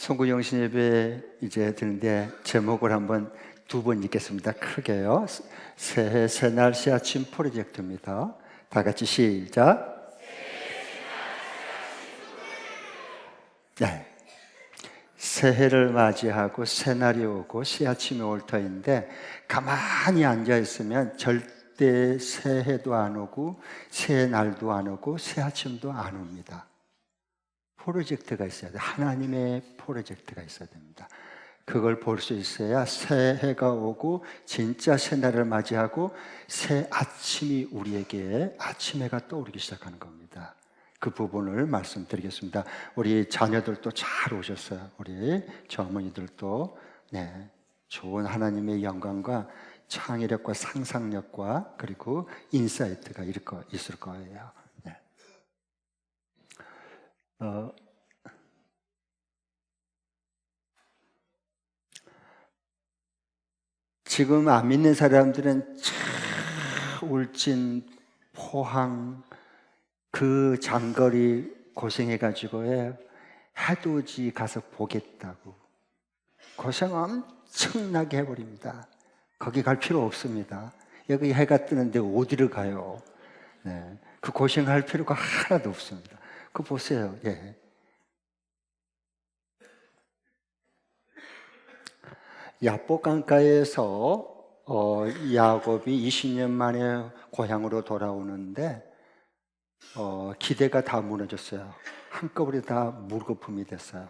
송구영신 예배 이제 드는데 제목을 한번 두 번 읽겠습니다. 크게요. 새해 새날 새아침 프로젝트입니다. 다 같이 시작. 네. 새해를 맞이하고 새날이 오고 새아침이 올 터인데 가만히 앉아 있으면 절대 새해도 안 오고 새날도 안 오고 새아침도 안 옵니다. 프로젝트가 있어야 돼요. 하나님의 프로젝트가 있어야 됩니다. 그걸 볼 수 있어야 새해가 오고 진짜 새날을 맞이하고 새 아침이 우리에게 아침 해가 떠오르기 시작하는 겁니다. 그 부분을 말씀드리겠습니다. 우리 자녀들도 잘 오셨어요. 우리 어머니들도 좋은 하나님의 영광과 창의력과 상상력과 그리고 인사이트가 있을 거예요. 지금 안 믿는 사람들은 울진, 포항 그 장거리 고생해가지고 해돋이 가서 보겠다고 고생 엄청나게 해버립니다. 거기 갈 필요 없습니다. 여기 해가 뜨는데 어디를 가요? 그 고생할 필요가 하나도 없습니다. 그거 보세요. 야복강가에서 야곱이 20년 만에 고향으로 돌아오는데 기대가 다 무너졌어요. 한꺼번에 다 물거품이 됐어요.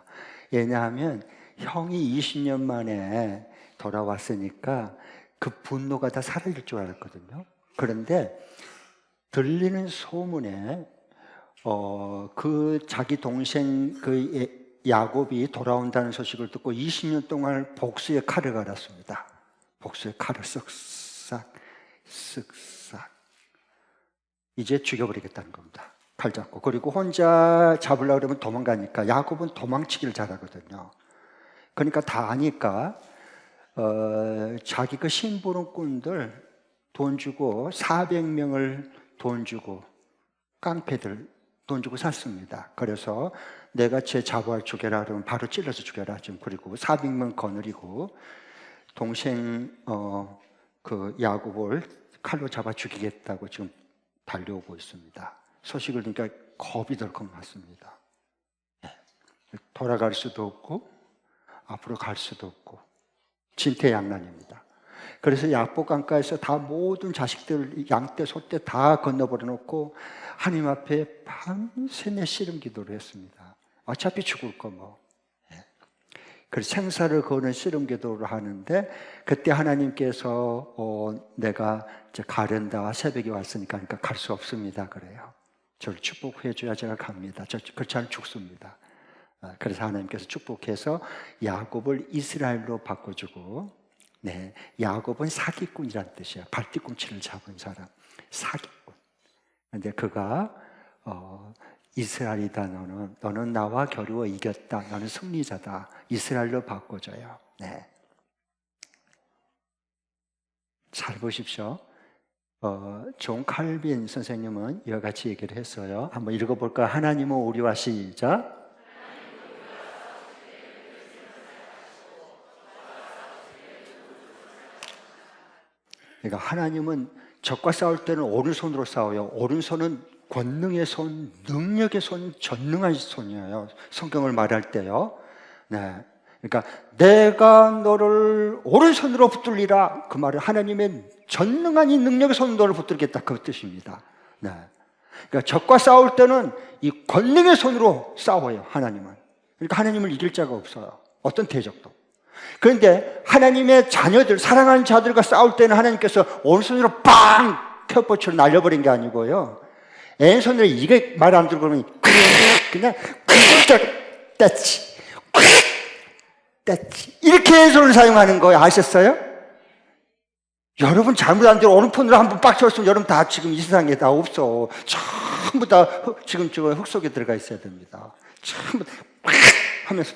왜냐하면 형이 20년 만에 돌아왔으니까 그 분노가 다 사라질 줄 알았거든요. 그런데 들리는 소문에 그 자기 동생 야곱이 돌아온다는 소식을 듣고 20년 동안 복수의 칼을 갈았습니다. 복수의 칼을 쓱싹 이제 죽여버리겠다는 겁니다. 칼 잡고. 그리고 혼자 잡으려고 그러면 도망가니까 야곱은 도망치기를 잘하거든요. 그러니까 다 아니까 자기 그 심부름꾼들 돈 주고 400명을 돈 주고 깡패들 돈 주고 샀습니다. 그래서 내가 제 자부할 죽여라 그러면 바로 찔러서 죽여라. 지금 그리고 400명 거느리고 동생 그 야곱을 칼로 잡아 죽이겠다고 지금 달려오고 있습니다. 소식을 듣니까 겁이 덜컥 났습니다. 돌아갈 수도 없고 앞으로 갈 수도 없고 진퇴양난입니다. 그래서 야복강가에서 다 모든 자식들 양떼 소떼 다 건너버려 놓고 하나님 앞에 밤새내 씨름 기도를 했습니다. 어차피 죽을 거 뭐. 그래서 생사를 거는 씨름 기도를 하는데 그때 하나님께서 내가 이제 가련다 새벽에 왔으니까 그러니까 갈 수 없습니다 그래요. 저를 축복해 줘야 제가 갑니다. 그렇지 않으면 죽습니다. 그래서 하나님께서 축복해서 야곱을 이스라엘로 바꿔주고 야곱은 사기꾼이란 뜻이에요. 발뒤꿈치를 잡은 사람, 사기꾼. 근데 그가 이스라엘이다 너는 나와 겨루어 이겼다. 너는 승리자다. 이스라엘로 바꿔줘요. 잘 보십시오. 존 칼빈 선생님은 이와 같이 얘기를 했어요. 한번 읽어볼까? 하나님은 우리와 시작. 그러니까 하나님은 적과 싸울 때는 오른손으로 싸워요. 오른손은 권능의 손, 능력의 손, 전능한 손이에요. 성경을 말할 때요. 그러니까 내가 너를 오른손으로 붙들리라. 그 말은 하나님의 전능한 이 능력의 손으로 너를 붙들겠다. 그 뜻입니다. 그러니까 적과 싸울 때는 이 권능의 손으로 싸워요. 하나님은. 그러니까 하나님을 이길 자가 없어요. 어떤 대적도. 그런데 하나님의 자녀들, 사랑하는 자들과 싸울 때는 하나님께서 오른손으로 빵! 켜포치를 날려버린 게 아니고요. 왼손으로 이게 말 안 들고 그러면 그냥 떼치 이렇게 손을 사용하는 거예요. 아셨어요? 여러분 잘못 안 들어 오른손으로 한번 빡 쳤으면 여러분 다 지금 이 세상에 다 없어. 전부 다 지금 저 흙 속에 들어가 있어야 됩니다. 전부 다 하면서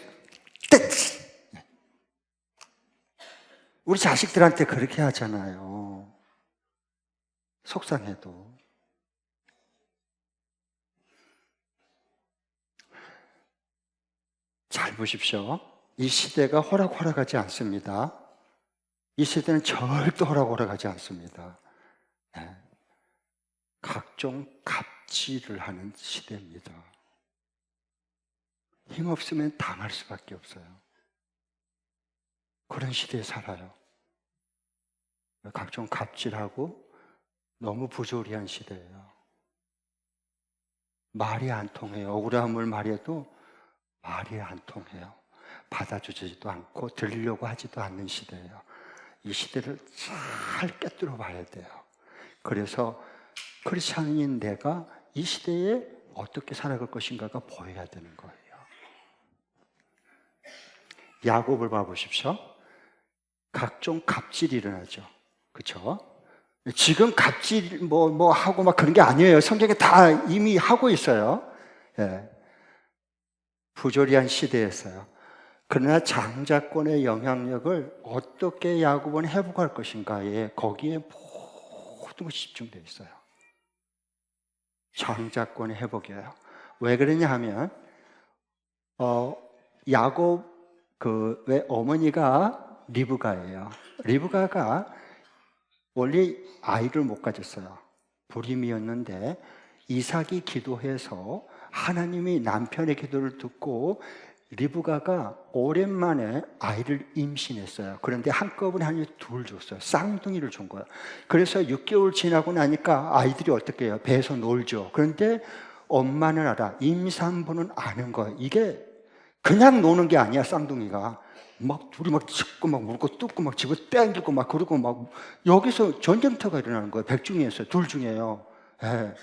떼치. 우리 자식들한테 그렇게 하잖아요. 속상해도. 잘 보십시오. 이 시대가 호락호락하지 않습니다. 이 시대는 절대 호락호락하지 않습니다. 네. 각종 갑질을 하는 시대입니다. 힘없으면 당할 수밖에 없어요. 그런 시대에 살아요. 각종 갑질하고 너무 부조리한 시대예요. 말이 안 통해요. 억울함을 말해도 말이 안 통해요. 받아주지도 않고 들으려고 하지도 않는 시대예요. 이 시대를 잘 꿰뚫어 봐야 돼요. 그래서 크리스찬인 내가 이 시대에 어떻게 살아갈 것인가가 보여야 되는 거예요. 야곱을 봐보십시오. 각종 갑질이 일어나죠. 그렇죠? 지금 갑질 뭐 하고 막 그런 게 아니에요. 성경에 다 이미 하고 있어요. 예. 부조리한 시대였어요. 그러나 장자권의 영향력을 어떻게 야곱은 회복할 것인가에 거기에 모든 것이 집중되어 있어요. 장자권의 회복이에요. 왜 그러냐 하면 야곱 왜 어머니가 리브가예요. 리브가가 원래 아이를 못 가졌어요. 불임이었는데 이삭이 기도해서 하나님이 남편의 기도를 듣고 리브가가 오랜만에 아이를 임신했어요. 그런데 한꺼번에 하나님이 둘 줬어요. 쌍둥이를 준 거예요. 그래서 6개월 지나고 나니까 아이들이 어떻게 해요? 배에서 놀죠. 그런데 엄마는 알아. 임산부는 아는 거예요. 이게 그냥 노는 게 아니야. 쌍둥이가 막 둘이 막 짚고 막 물고 뜯고 막 집어 당기고 막 그러고 막 여기서 전쟁터가 일어나는 거예요. 백중에서 둘 중에요. 예.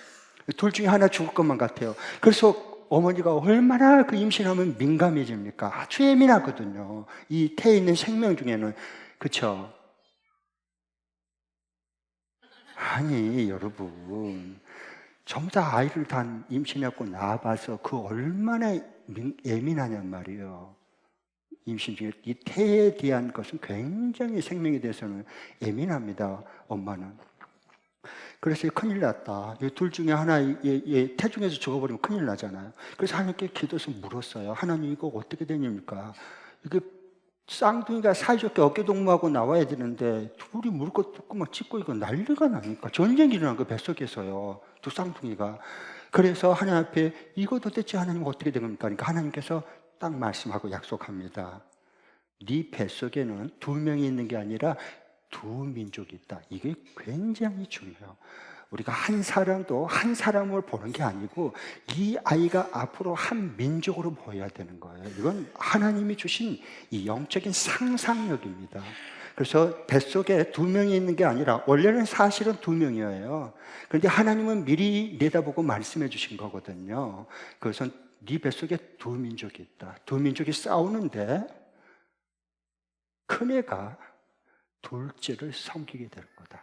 둘 중에 하나 죽을 것만 같아요. 그래서 어머니가 얼마나 그 임신하면 민감해집니까? 아주 예민하거든요. 이 태에 있는 생명 중에는. 그렇죠? 아니 여러분, 전부 다 아이를 다 임신했고 낳아봐서 그 얼마나 예민하냔 말이에요. 임신 중에 이 태에 대한 것은 굉장히 생명에 대해서는 예민합니다. 엄마는. 그래서 큰일 났다. 이 둘 중에 하나 태중에서 죽어버리면 큰일 나잖아요. 그래서 하나님께 기도해서 물었어요. 하나님 이거 어떻게 되십니까? 이게 쌍둥이가 사이좋게 어깨동무하고 나와야 되는데 둘이 물을 거 뜯고 막 찢고 이거 난리가 나니까 전쟁이 일어난 거 뱃속에서요. 두 쌍둥이가. 그래서 하나님 앞에 이거 도대체 하나님 어떻게 된 겁니까? 그러니까 하나님께서 딱 말씀하고 약속합니다. 네 뱃속에는 두 명이 있는 게 아니라 두 민족이 있다. 이게 굉장히 중요해요. 우리가 한 사람도 한 사람을 보는 게 아니고 이 아이가 앞으로 한 민족으로 보여야 되는 거예요. 이건 하나님이 주신 이 영적인 상상력입니다. 그래서 뱃속에 두 명이 있는 게 아니라 원래는 사실은 두 명이에요. 그런데 하나님은 미리 내다보고 말씀해 주신 거거든요. 그래서 네 뱃속에 두 민족이 있다. 두 민족이 싸우는데 큰애가 둘째를 섬기게 될 거다.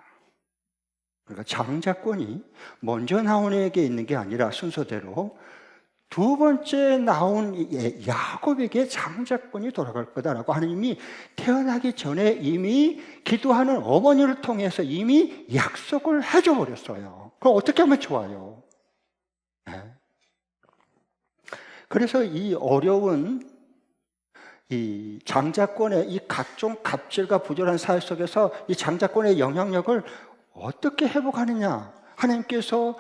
그러니까 장자권이 먼저 나온 애에게 있는 게 아니라 순서대로 두 번째 나온 야곱에게 장자권이 돌아갈 거다라고 하나님이 태어나기 전에 이미 기도하는 어머니를 통해서 이미 약속을 해줘 버렸어요. 그럼 어떻게 하면 좋아요? 네. 그래서 이 어려운 이 장자권의 이 각종 갑질과 부조한 사회 속에서 이 장자권의 영향력을 어떻게 회복하느냐? 하나님께서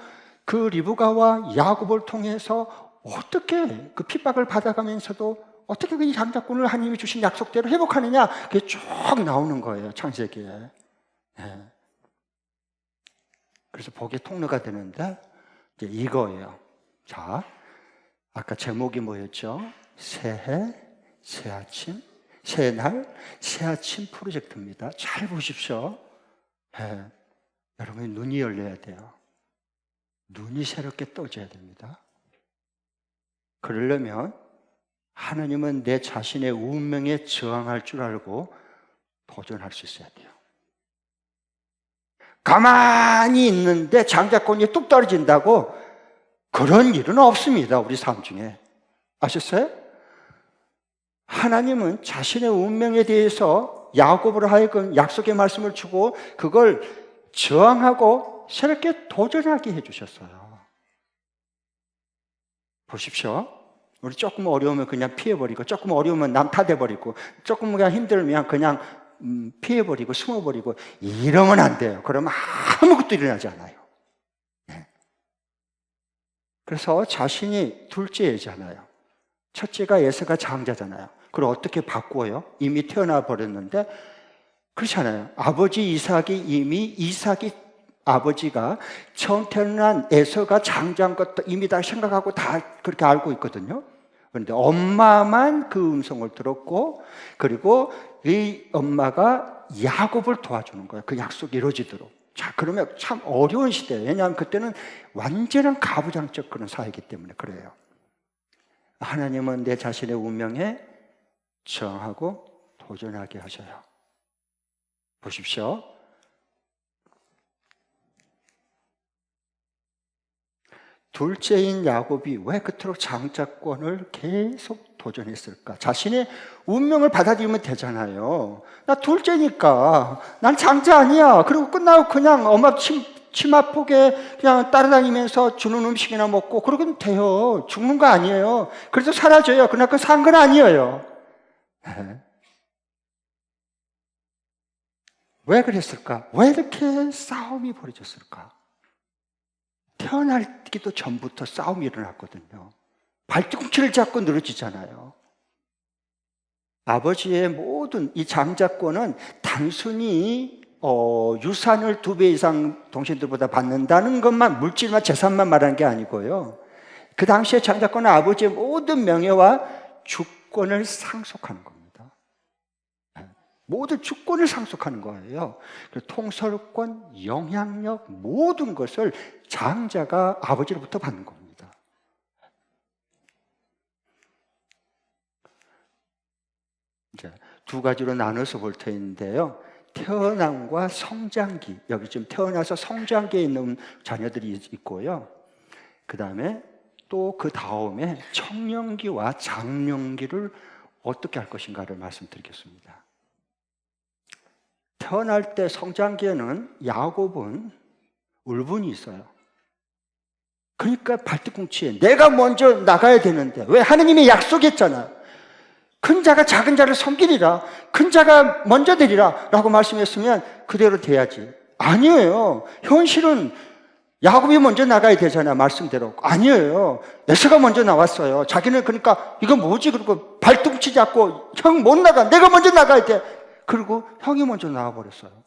그 리브가와 야곱을 통해서 어떻게 그 핍박을 받아가면서도 어떻게 이 장자권을 하나님이 주신 약속대로 회복하느냐? 그게 쭉 나오는 거예요, 창세기에. 네. 그래서 복의 통로가 되는데 이제 이거예요. 자, 아까 제목이 뭐였죠? 새해, 새아침, 새날, 새아침 프로젝트입니다. 잘 보십시오. 네. 여러분의 눈이 열려야 돼요. 눈이 새롭게 떠져야 됩니다. 그러려면 하나님은 내 자신의 운명에 저항할 줄 알고 도전할 수 있어야 돼요. 가만히 있는데 장자권이 뚝 떨어진다고 그런 일은 없습니다. 우리 삶 중에. 아셨어요? 하나님은 자신의 운명에 대해서 야곱으로 하여금 약속의 말씀을 주고 그걸 저항하고 새롭게 도전하게 해주셨어요. 보십시오. 우리 조금 어려우면 그냥 피해버리고, 조금 어려우면 남 탓해버리고, 조금 그냥 힘들면 그냥 피해버리고 숨어버리고, 이러면 안 돼요. 그러면 아무것도 일어나지 않아요. 네. 그래서 자신이 둘째잖아요. 첫째가 에서가 장자잖아요. 그걸 어떻게 바꾸어요? 이미 태어나 버렸는데, 그렇잖아요. 아버지 이삭이 아버지가 처음 태어난 에서가 장자인 것도 이미 다 생각하고 다 그렇게 알고 있거든요. 그런데 엄마만 그 음성을 들었고, 그리고 이 엄마가 야곱을 도와주는 거예요. 그 약속이 이루어지도록. 자, 그러면 참 어려운 시대예요. 왜냐하면 그때는 완전한 가부장적 그런 사회이기 때문에 그래요. 하나님은 내 자신의 운명에 저항하고 도전하게 하셔요. 보십시오. 둘째인 야곱이 왜 그토록 장자권을 계속 도전했을까? 자신의 운명을 받아들이면 되잖아요. 나 둘째니까 난 장자 아니야. 그리고 끝나고 그냥 엄마 치마폭에 그냥 따라다니면서 주는 음식이나 먹고 그러면 돼요. 죽는 거 아니에요. 그래서 사라져요. 그러나 그 산 건 아니에요. 네. 왜 그랬을까? 왜 이렇게 싸움이 벌어졌을까? 태어나기도 전부터 싸움이 일어났거든요. 발뒤꿈치를 잡고 늘어지잖아요. 아버지의 모든 이 장자권은 단순히 유산을 2배 이상 동생들보다 받는다는 것만, 물질만, 재산만 말하는 게 아니고요. 그 당시에 장자권은 아버지의 모든 명예와 주권을 상속하는 겁니다. 모든 주권을 상속하는 거예요. 통솔권, 영향력, 모든 것을 장자가 아버지로부터 받는 겁니다. 이제 2가지로 나눠서 볼 텐데요. 태어남과 성장기, 여기 지금 태어나서 성장기에 있는 자녀들이 있고요. 그 다음에 또 그 다음에 청년기와 장년기를 어떻게 할 것인가를 말씀드리겠습니다. 태어날 때 성장기에는 야곱은 울분이 있어요. 그러니까 발뒤꿈치에 내가 먼저 나가야 되는데, 왜? 하느님이 약속했잖아요. 큰 자가 작은 자를 섬기리라, 큰 자가 먼저 되리라 라고 말씀했으면 그대로 돼야지. 아니에요. 현실은 야곱이 먼저 나가야 되잖아요. 말씀대로. 아니에요. 에서가 먼저 나왔어요. 자기는 그러니까 이거 뭐지? 그리고 발뒤꿈치 잡고 형 못 나가, 내가 먼저 나가야 돼. 그리고 형이 먼저 나와버렸어요.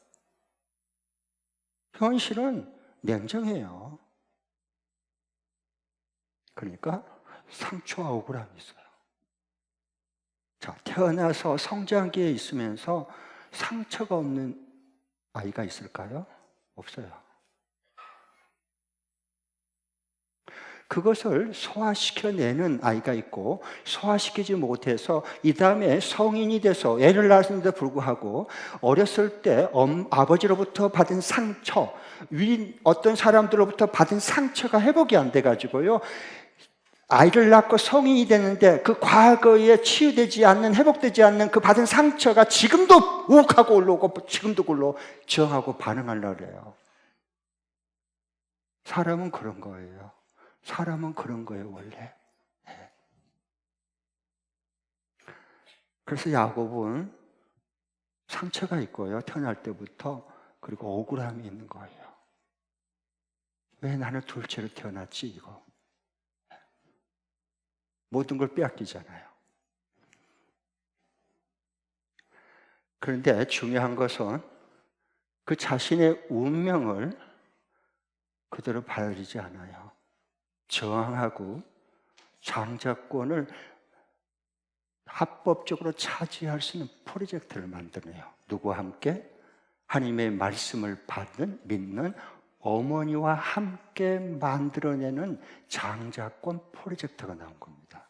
현실은 냉정해요. 그러니까 상처와 억울함이 있어요. 자, 태어나서 성장기에 있으면서 상처가 없는 아이가 있을까요? 없어요. 그것을 소화시켜내는 아이가 있고, 소화시키지 못해서 이 다음에 성인이 돼서 애를 낳았는데도 불구하고 어렸을 때 아버지로부터 받은 상처, 어떤 사람들로부터 받은 상처가 회복이 안 돼가지고요, 아이를 낳고 성인이 되는데 그 과거에 치유되지 않는, 회복되지 않는 그 받은 상처가 지금도 우욱하고 올라오고 지금도 굴러 저항하고 반응하려고 그래요. 사람은 그런 거예요. 사람은 그런 거예요, 원래. 네. 그래서 야곱은 상처가 있고요, 태어날 때부터. 그리고 억울함이 있는 거예요. 왜 나는 둘째로 태어났지, 이거. 모든 걸 빼앗기잖아요. 그런데 중요한 것은 그 자신의 운명을 그대로 받아들이지 않아요. 저항하고 장자권을 합법적으로 차지할 수 있는 프로젝트를 만드네요. 누구와 함께? 하나님의 말씀을 받는, 믿는 어머니와 함께 만들어내는 장자권 프로젝트가 나온 겁니다.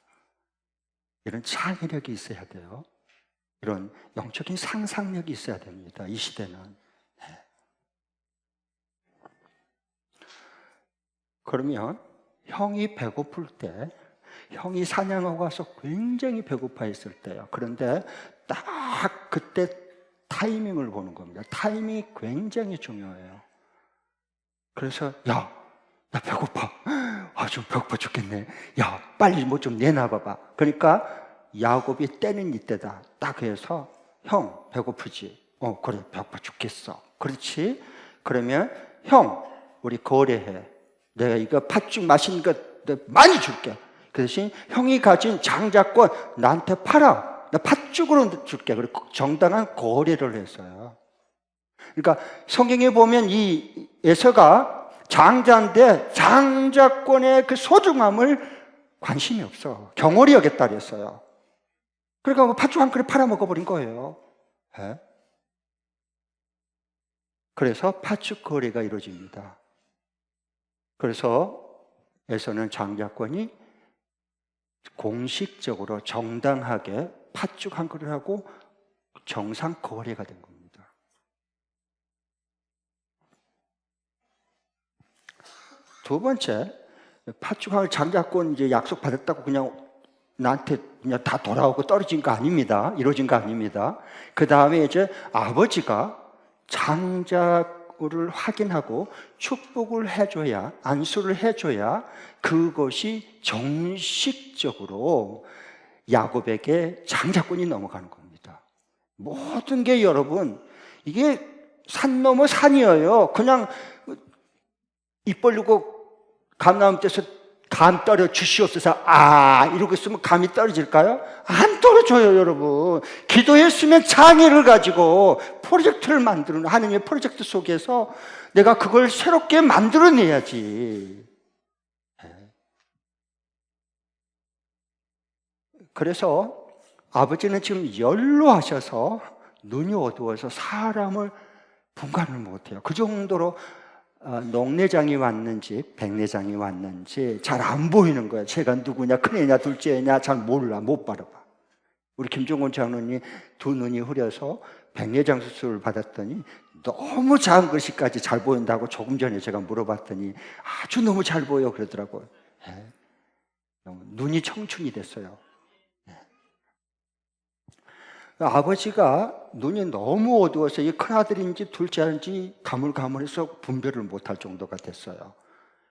이런 창의력이 있어야 돼요. 이런 영적인 상상력이 있어야 됩니다. 이 시대는. 네. 그러면 형이 배고플 때, 형이 사냥하고 가서 굉장히 배고파했을 때요. 그런데 딱 그때 타이밍을 보는 겁니다. 타이밍이 굉장히 중요해요. 그래서 야, 나 배고파. 좀 배고파 죽겠네. 야, 빨리 뭐 좀 내놔봐봐. 그러니까 야곱이 때는 이때다. 딱 해서 형, 배고프지? 그래, 배고파 죽겠어. 그렇지? 그러면 형, 우리 거래해. 내가 이거 팥죽 맛있는 거 많이 줄게. 그 대신 형이 가진 장자권 나한테 팔아. 나 팥죽으로 줄게. 그리고 정당한 거래를 했어요. 그러니까 성경에 보면 이 에서가 장자인데 장자권의 그 소중함을 관심이 없어. 경홀히 여겼다 그랬어요. 그러니까 뭐 팥죽 한 그릇 팔아먹어버린 거예요. 네? 그래서 팥죽 거래가 이루어집니다. 그래서 에서는 장자권이 공식적으로 정당하게 팥죽 한 그릇하고 정상 거래가 된 겁니다. 두 번째, 팥죽 한 장자권 이제 약속 받았다고 그냥 나한테 그냥 다 돌아오고 떨어진 거 아닙니다. 이루어진 거 아닙니다. 그 다음에 이제 아버지가 장자를 확인하고 축복을 해줘야, 안수를 해줘야 그것이 정식적으로 야곱에게 장자권이 넘어가는 겁니다. 모든 게 여러분, 이게 산 넘어 산이에요. 그냥 입 벌리고 감나무 떼서 감 떨어 주시옵소서. 이러고 있으면 감이 떨어질까요? 안 떨어져요, 여러분. 기도했으면 장애를 가지고 프로젝트를 만드는, 하나님의 프로젝트 속에서 내가 그걸 새롭게 만들어내야지. 그래서 아버지는 지금 연로하셔서 눈이 어두워서 사람을 분간을 못해요. 그 정도로 녹내장이 왔는지 백내장이 왔는지 잘 안 보이는 거예요. 제가 누구냐, 큰애냐 둘째냐 잘 몰라, 못 바라봐. 우리 김종곤 장로님 두 눈이 흐려서 백내장 수술을 받았더니 너무 작은 글씨까지 잘 보인다고 조금 전에 제가 물어봤더니 아주 너무 잘 보여 그러더라고요. 눈이 청춘이 됐어요. 아버지가 눈이 너무 어두워서 이 큰아들인지 둘째인지 가물가물해서 분별을 못할 정도가 됐어요.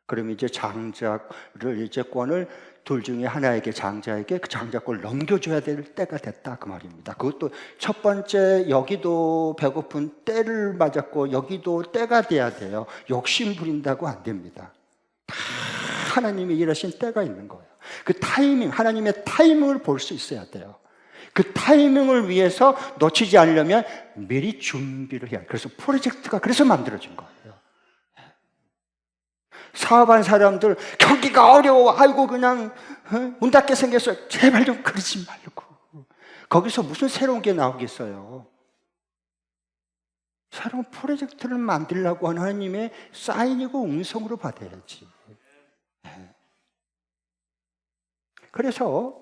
그럼 이제 장자를 이제 권을 둘 중에 하나에게, 장자에게 그 장자권을 넘겨줘야 될 때가 됐다 그 말입니다. 그것도 첫 번째, 여기도 배고픈 때를 맞았고 여기도 때가 돼야 돼요. 욕심 부린다고 안 됩니다. 다 하나님이 일하신 때가 있는 거예요. 그 타이밍, 하나님의 타이밍을 볼 수 있어야 돼요. 그 타이밍을 위해서 놓치지 않으려면 미리 준비를 해야 해요. 그래서 프로젝트가 그래서 만들어진 거예요. 사업한 사람들 경기가 어려워, 아이고 그냥 문 닫게 생겼어요. 제발 좀 그러지 말고. 거기서 무슨 새로운 게 나오겠어요. 새로운 프로젝트를 만들려고 하는 하나님의 사인이고 음성으로 받아야지. 그래서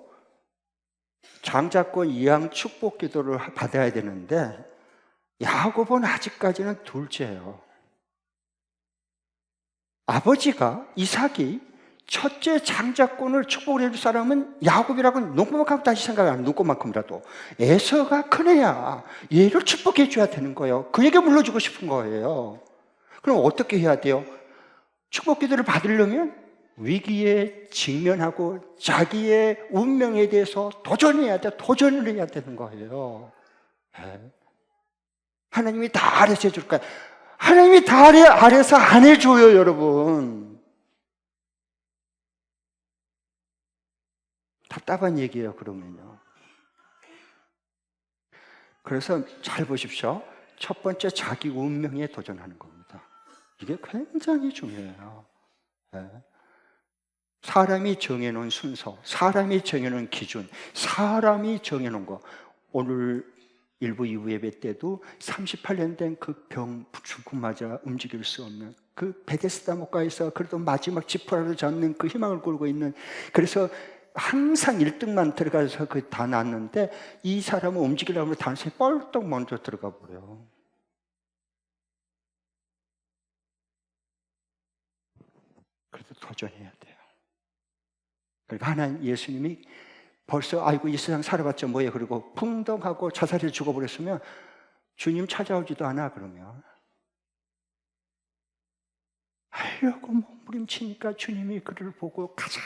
장자권 이양 축복 기도를 받아야 되는데 야곱은 아직까지는 둘째예요. 아버지가 이삭이 첫째 장자권을 축복을 해줄 사람은 야곱이라고는 눈꼽만큼 다시 생각하는, 눈꼽만큼이라도 에서가 큰애야. 얘를 축복해 줘야 되는 거예요. 그에게 물려주고 싶은 거예요. 그럼 어떻게 해야 돼요? 축복 기도를 받으려면 위기에 직면하고 자기의 운명에 대해서 도전해야 돼. 도전을 해야 되는 거예요. 하나님이 다 알아서 해줄 거야. 하나님이 다 알아서 안 해줘요, 여러분. 답답한 얘기예요, 그러면요. 그래서 잘 보십시오. 첫 번째, 자기 운명에 도전하는 겁니다. 이게 굉장히 중요해요. 사람이 정해놓은 순서, 사람이 정해놓은 기준, 사람이 정해놓은 거. 오늘 1부, 2부 예배 때도 38년 된 그 병 죽음 맞아 움직일 수 없는 그 베데스다 목가에서 그래도 마지막 지푸라기를 잡는 그 희망을 걸고 있는, 그래서 항상 1등만 들어가서 그 다 났는데 이 사람은 움직이려면 단순히 뻘떡 먼저 들어가 버려요. 그래도 도전해야 돼요. 그러니까 하나님, 예수님이 벌써 아이고 이 세상 살아봤자 뭐예요, 그리고 풍덩하고 자살해서 죽어버렸으면 주님 찾아오지도 않아. 그러면 하려고 뭐 몸부림치니까 주님이 그를 보고 가장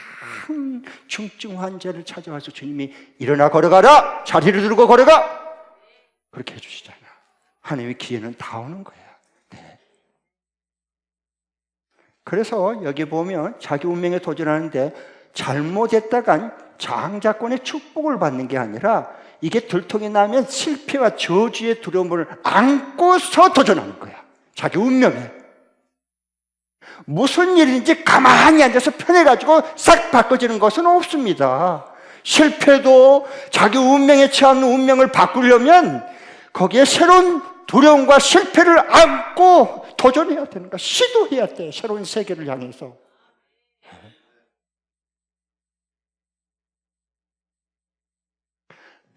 중증 환자를 찾아와서 주님이 일어나 걸어가라! 자리를 들고 걸어가! 그렇게 해주시잖아. 하나님의 기회는 다 오는 거야. 네. 그래서 여기 보면 자기 운명에 도전하는데 잘못했다간 장자권의 축복을 받는 게 아니라 이게 들통이 나면 실패와 저주의 두려움을 안고서 도전하는 거야. 자기 운명에. 무슨 일인지 가만히 앉아서 편해가지고 싹 바꿔지는 것은 없습니다. 실패도 자기 운명에 처한 운명을 바꾸려면 거기에 새로운 두려움과 실패를 안고 도전해야 되는 거야. 시도해야 돼. 새로운 세계를 향해서.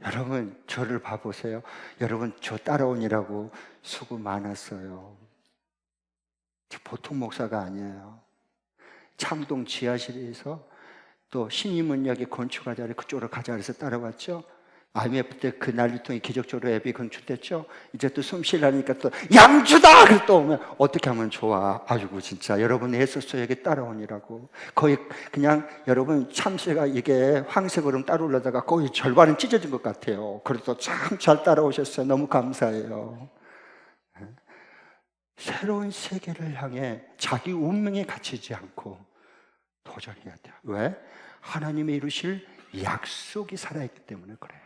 여러분 저를 봐보세요. 여러분 저 따라오느라고 수고 많았어요. 저 보통 목사가 아니에요. 창동 지하실에서 또 신임문역에 건축하자 그쪽으로 가자 그래서 따라왔죠. IMF 때 그 난리통이 기적적으로 앱이 건축됐죠. 이제 또 숨 쉬려니까 또 양주다! 그래서 또 오면 어떻게 하면 좋아. 아이고 진짜 여러분이 했었어요. 여기 따라오니라고. 거의 그냥 여러분 참새가 이게 황색 얼음 따라오려다가 거의 절반은 찢어진 것 같아요. 그래도 참 잘 따라오셨어요. 너무 감사해요. 새로운 세계를 향해 자기 운명에 갇히지 않고 도전해야 돼요. 왜? 하나님의 이루실 약속이 살아있기 때문에 그래요.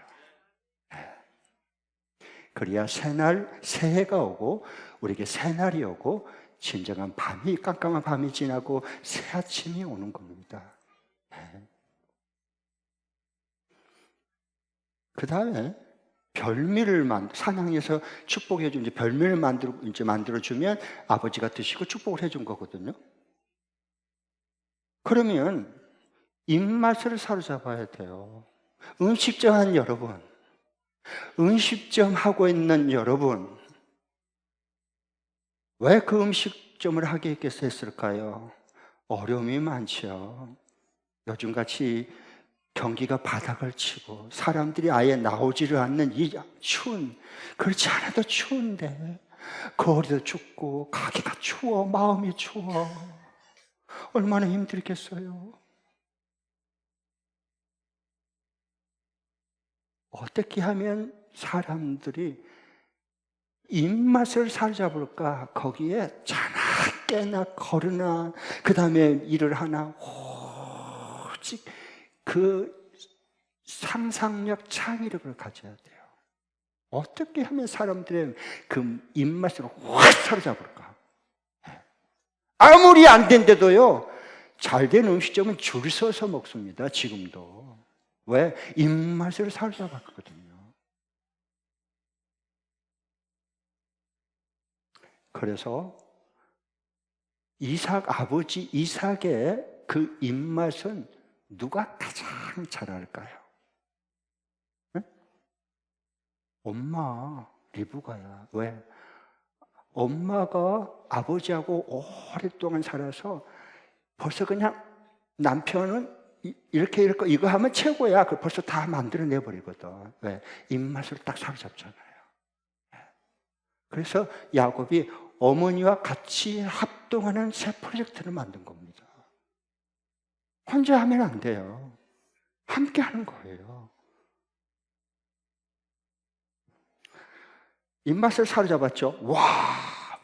그래야 새날, 새해가 오고 우리에게 새날이 오고 진정한 밤이, 깜깜한 밤이 지나고 새 아침이 오는 겁니다. 그 다음에 별미를 사냥해서 축복해준 이제 별미를 만들어주면 아버지가 드시고 축복을 해준 거거든요. 그러면 입맛을 사로잡아야 돼요. 음식점 한 여러분, 음식점 하고 있는 여러분, 왜 그 음식점을 하게 했을까요? 어려움이 많죠. 요즘같이 경기가 바닥을 치고 사람들이 아예 나오지를 않는 이 추운, 그렇지 않아도 추운데 거리도 춥고 가게가 추워, 마음이 추워. 얼마나 힘들겠어요. 어떻게 하면 사람들이 입맛을 사로잡을까? 거기에 자나 깨나 걸으나 그 다음에 일을 하나 오직 그 상상력, 창의력을 가져야 돼요. 어떻게 하면 사람들의 그 입맛을 확 사로잡을까? 아무리 안 된데도요, 잘된 음식점은 줄 서서 먹습니다. 지금도. 왜? 입맛을 사로잡았거든요. 그래서 아버지 이삭의 그 입맛은 누가 가장 잘 알까요? 네? 엄마 리브가야. 왜? 엄마가 아버지하고 오랫동안 살아서 벌써 그냥 남편은 이렇게 이거 하면 최고야. 벌써 다 만들어내버리거든. 왜? 입맛을 딱 사로잡잖아요. 그래서 야곱이 어머니와 같이 합동하는 새 프로젝트를 만든 겁니다. 혼자 하면 안 돼요. 함께 하는 거예요. 입맛을 사로잡았죠. 와,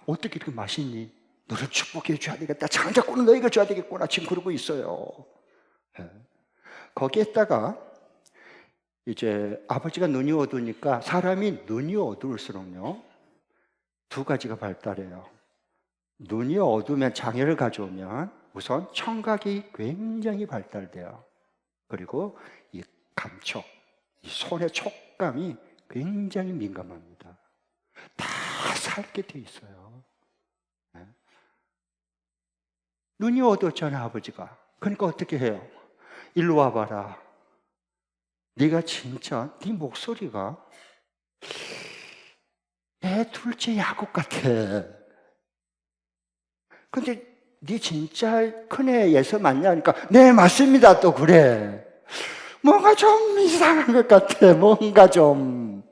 어떻게 이렇게 맛있니? 너를 축복해 줘야 되겠다. 장자권은 너희가 줘야 되겠구나. 지금 그러고 있어요. 거기에다가 이제 아버지가 눈이 어두우니까 사람이 눈이 어두울수록요, 두 가지가 발달해요. 눈이 어두우면 장애를 가져오면 우선 청각이 굉장히 발달돼요. 그리고 이 감촉, 이 손의 촉감이 굉장히 민감합니다. 다 살게 돼 있어요. 네. 눈이 어두웠잖아, 아버지가. 그러니까 어떻게 해요? 일로 와봐라. 네가 진짜 네 목소리가 내 둘째 야곱 같아. 근데 네 진짜 큰애 예서 맞냐? 하니까 네 맞습니다. 또 그래. 뭔가 좀 이상한 것 같아. 뭔가 좀.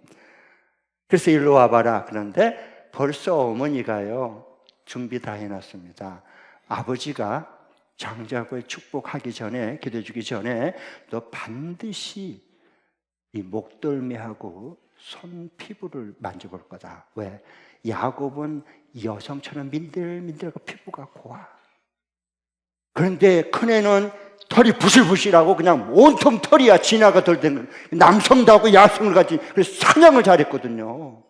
그래서 일로 와봐라. 그런데 벌써 어머니가요 준비 다 해놨습니다. 아버지가 장자고의 축복하기 전에, 기도해주기 전에 너 반드시 이 목덜미하고 손 피부를 만져볼 거다. 왜? 야곱은 여성처럼 민들민들하고 피부가 고와. 그런데 큰애는 털이 부실부실하고 그냥 온통 털이야. 진화가 덜 된 남성도 하고 야성을 가진, 그래서 사냥을 잘했거든요.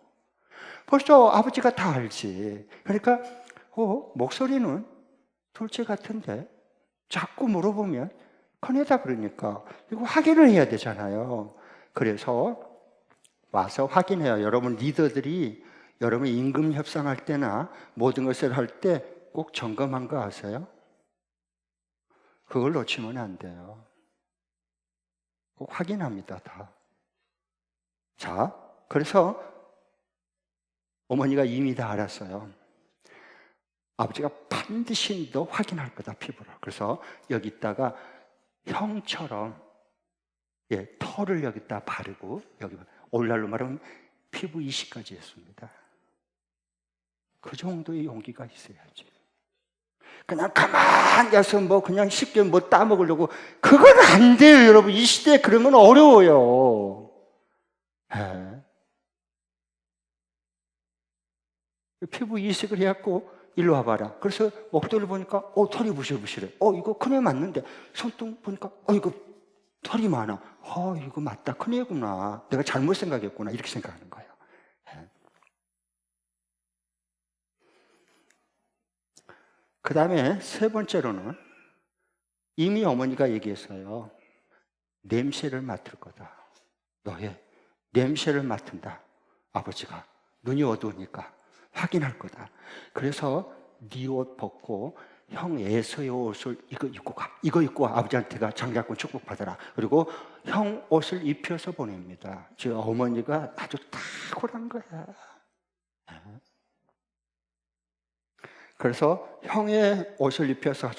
벌써 아버지가 다 알지. 그러니까 목소리는 둘째 같은데 자꾸 물어보면 큰애다 그러니까 이거 확인을 해야 되잖아요. 그래서 와서 확인해요. 여러분 리더들이 여러분 임금 협상할 때나 모든 것을 할 때 꼭 점검한 거 아세요? 그걸 놓치면 안 돼요. 꼭 확인합니다, 다. 자, 그래서 어머니가 이미 다 알았어요. 아버지가 반드시 너 확인할 거다, 피부를. 그래서 여기다가 형처럼 털을 여기다 바르고, 여기 오늘날로 말하면 피부 이식까지 했습니다. 그 정도의 용기가 있어야지. 그냥 가만히 가서 그냥 쉽게 따먹으려고, 그건 안 돼요, 여러분. 이 시대에 그런 건 어려워요. 피부 이식을 해갖고 일로 와봐라. 그래서 목도를 보니까 털이 부실부실해. 이거 큰애 맞는데 손등 보니까 이거 털이 많아. 이거 맞다, 큰애구나. 내가 잘못 생각했구나. 이렇게 생각하는 거예요. 그 다음에 세 번째로는 이미 어머니가 얘기했어요. 냄새를 맡을 거다. 너의 냄새를 맡은다. 아버지가 눈이 어두우니까 확인할 거다. 그래서 네 옷 벗고 형 에서의 옷을 이거 입고 가. 이거 입고 아버지한테가 장자권 축복 받아라. 그리고 형 옷을 입혀서 보냅니다. 저 어머니가 아주 탁월한 거야. 그래서 형의 옷을 입혀서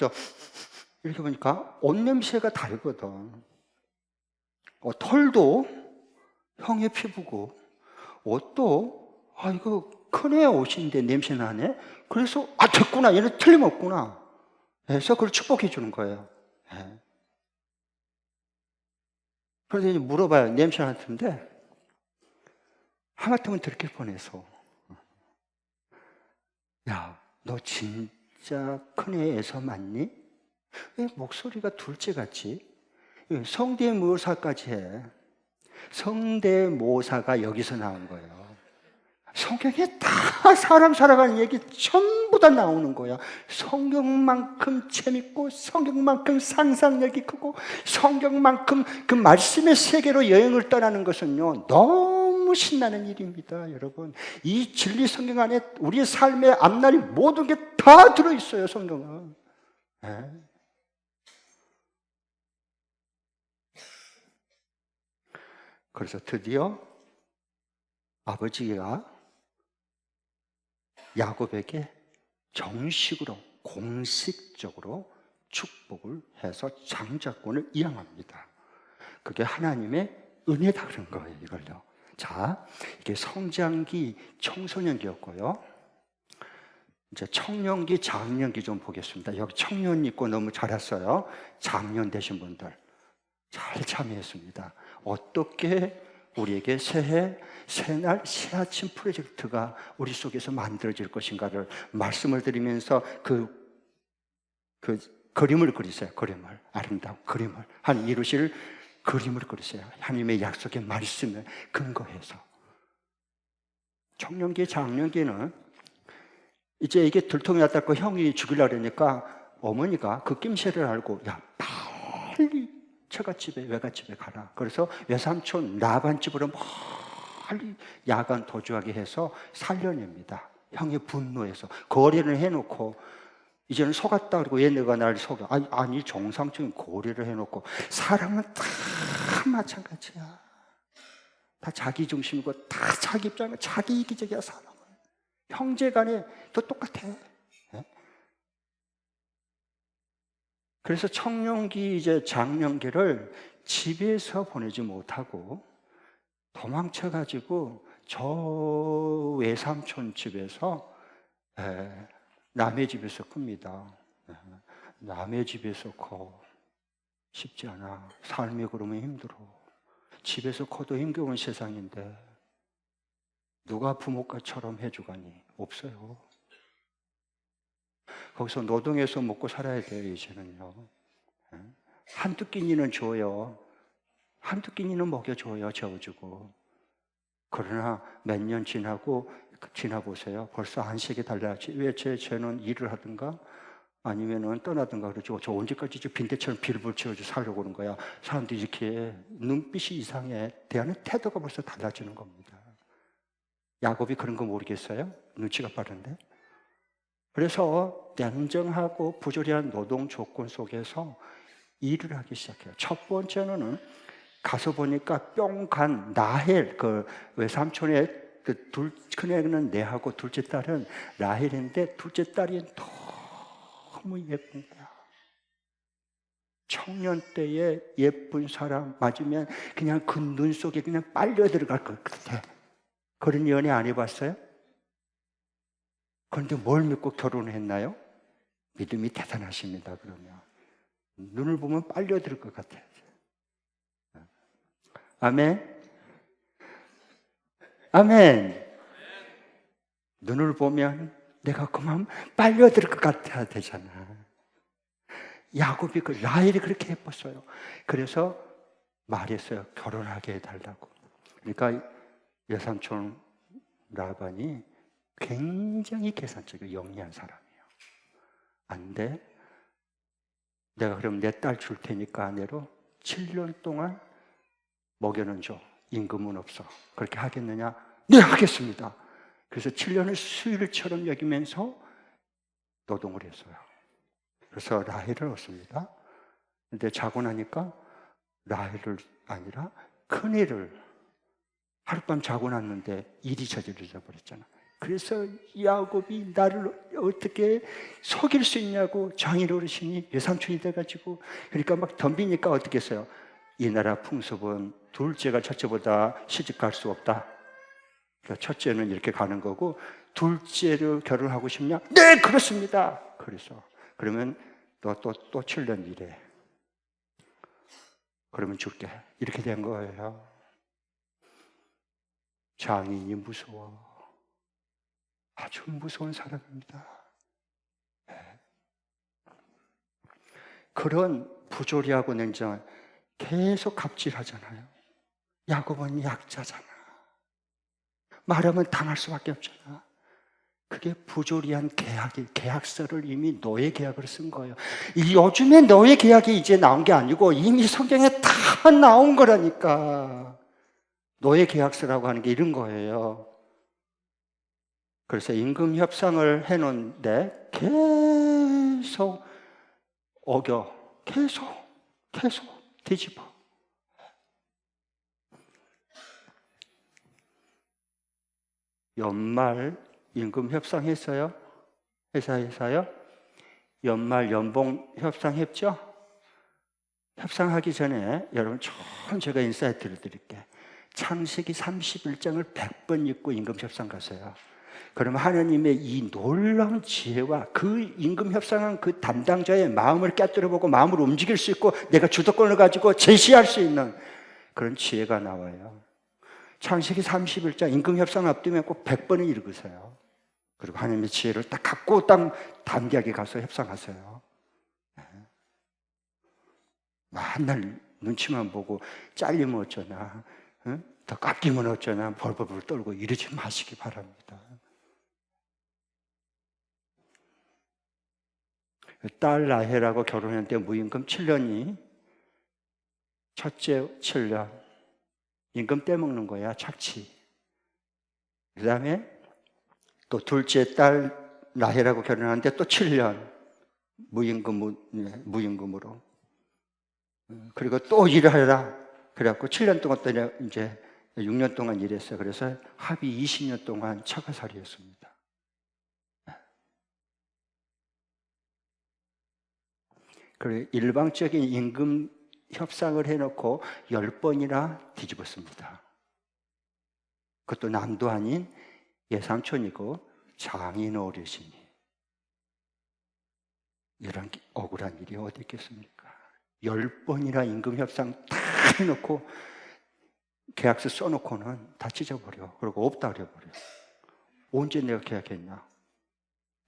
이렇게 보니까 옷 냄새가 다르거든. 털도 형의 피부고, 옷도 이거 큰애 옷인데 냄새 나네. 그래서 됐구나, 얘는 틀림없구나 해서 그걸 축복해 주는 거예요. 그래서 이제 물어봐요. 냄새 나는데 하마터면 들킬 뻔해서, 야, 너 진짜 큰애에서 맞니? 왜 목소리가 둘째 같지? 성대모사까지 해. 성대모사가 여기서 나온 거예요. 성경에 다 사람 살아가는 얘기 전부 다 나오는 거야. 성경만큼 재밌고, 성경만큼 상상력이 크고, 성경만큼 그 말씀의 세계로 여행을 떠나는 것은요, 너무 신나는 일입니다, 여러분. 이 진리 성경 안에 우리의 삶의 앞날이 모든 게 다 들어있어요, 성경은. 그래서 드디어 아버지가 야곱에게 정식으로, 공식적으로 축복을 해서 장자권을 이양합니다. 그게 하나님의 은혜다 그런 거예요, 이걸요. 자, 이게 성장기, 청소년기였고요. 이제 청년기, 장년기 좀 보겠습니다. 여기 청년 있고 너무 잘했어요. 장년 되신 분들 잘 참여했습니다. 어떻게 우리에게 새해, 새날, 새아침 프로젝트가 우리 속에서 만들어질 것인가를 말씀을 드리면서 그 그림을 그리세요. 그림을, 아름다운 그림을, 하나님 이루실 그림을 그리세요. 하나님의 약속의 말씀을 근거해서. 청년기, 장년기는 이제 이게 들통이 났다고 형이 죽이려고 그러니까 어머니가 그 낌새를 알고, 야, 빨리 처갓집에, 외갓집에 가라. 그래서 외삼촌 라반집으로 빨리 야간 도주하게 해서 살려냅니다. 형의 분노에서 거래를 해놓고, 이제는 속았다 그러고 얘네가 날 속여. 아니 정상적인 거래를 해놓고. 사람은 다 마찬가지야. 다 자기 중심이고 다 자기 입장에 자기 이기적이야. 사람은 형제간에 또 똑같아. 그래서 청년기, 이제 장년기를 집에서 보내지 못하고 도망쳐가지고 저 외삼촌 집에서 남의 집에서 큽니다. 남의 집에서 커. 쉽지 않아. 삶이 그러면 힘들어. 집에서 커도 힘겨운 세상인데 누가 부모가처럼 해주가니? 없어요. 거기서 노동해서 먹고 살아야 돼요, 이제는요. 한두 끼니는 줘요. 한두 끼니는 먹여줘요, 재워주고. 그러나 몇 년 지나보세요. 벌써 안색이 달라지. 왜 쟤는 일을 하든가 아니면은 떠나든가 그러죠. 저 언제까지 빈대처럼 빌불 채워주 살려고 그런 거야. 사람들이 이렇게 눈빛이 이상해. 대하는 태도가 벌써 달라지는 겁니다. 야곱이 그런 거 모르겠어요? 눈치가 빠른데. 그래서 냉정하고 부조리한 노동 조건 속에서 일을 하기 시작해요. 첫 번째는 가서 보니까 뿅 간 라헬, 그 외삼촌의 그 큰애는 내하고 둘째 딸은 라헬인데 둘째 딸이 너무 예쁜 거야. 청년 때에 예쁜 사람 맞으면 그냥 그 눈 속에 그냥 빨려 들어갈 것 같아. 그런 연애 안 해봤어요? 그런데 뭘 믿고 결혼했나요? 믿음이 대단하십니다. 그러면 눈을 보면 빨려 들을 것 같아요. 아멘. 아멘. 눈을 보면 내가 그만 빨려들 것 같아야 되잖아. 야곱이 라헬이 그렇게 예뻤어요. 그래서 말했어요. 결혼하게 해달라고. 그러니까 여삼촌 라반이 굉장히 계산적이고 영리한 사람이에요. 안 돼. 내가 그럼 내 딸 줄 테니까 아내로 7년 동안 먹여는 줘. 임금은 없어. 그렇게 하겠느냐? 네, 하겠습니다. 그래서 7년을 수일처럼 여기면서 노동을 했어요. 그래서 라헬을 얻습니다. 근데 자고 나니까 라헬을 아니라 큰애를 하룻밤 자고 났는데 일이 저질러져 버렸잖아. 그래서 야곱이 나를 어떻게 속일 수 있냐고 장인 어르신이 외삼촌이 돼가지고 그러니까 막 덤비니까 어떻게 했어요? 이 나라 풍습은 둘째가 첫째보다 시집갈 수 없다. 그러니까 첫째는 이렇게 가는 거고 둘째로 결혼하고 싶냐? 네, 그렇습니다. 그래서 그러면 너 또 7년 일해. 그러면 줄게. 이렇게 된 거예요. 장인이 무서워. 아주 무서운 사람입니다. 그런 부조리하고 냉정한 계속 갑질하잖아요. 야곱은 약자잖아. 말하면 당할 수밖에 없잖아. 그게 부조리한 계약서를 이미 노예 계약으로 쓴 거예요. 요즘에 노예 계약이 이제 나온 게 아니고 이미 성경에 다 나온 거라니까. 노예 계약서라고 하는 게 이런 거예요. 그래서 임금 협상을 해놓은데 계속 어겨. 계속 뒤집어. 연말 임금 협상했어요? 회사에서요? 연말 연봉 협상했죠? 협상하기 전에 여러분 처음 제가 인사이트를 드릴게. 창세기 31장을 100번 읽고 임금 협상 가세요. 그러면 하나님의 이 놀라운 지혜와 그 임금 협상한 그 담당자의 마음을 깨뜨려보고 마음을 움직일 수 있고 내가 주도권을 가지고 제시할 수 있는 그런 지혜가 나와요. 창세기 31장 임금 협상 앞두면 꼭 100번은 읽으세요. 그리고 하나님의 지혜를 딱 갖고 딱 담대하게 가서 협상하세요. 맨날 눈치만 보고 잘리면 어쩌나, 더 깎이면 어쩌나 벌벌벌 떨고 이러지 마시기 바랍니다. 딸 라헬하고 결혼했는데 무임금 7년이 첫째 7년 임금 떼먹는 거야. 착취. 그 다음에 또 둘째 딸 라헬하고 결혼하는데 또 7년 무임금으로. 그리고 또 일을 하라. 그래갖고 7년 동안 또 이제 6년 동안 일했어요. 그래서 합의 20년 동안 처가살이였습니다. 그리고 일방적인 임금 협상을 해놓고 10번이나 뒤집었습니다. 그것도 남도 아닌 예삼촌이고 장인 어르신이. 이런 억울한 일이 어디 있겠습니까? 10번이나 임금 협상 다 해놓고 계약서 써놓고는 다 찢어버려. 그리고 없다 그래버려. 언제 내가 계약했냐?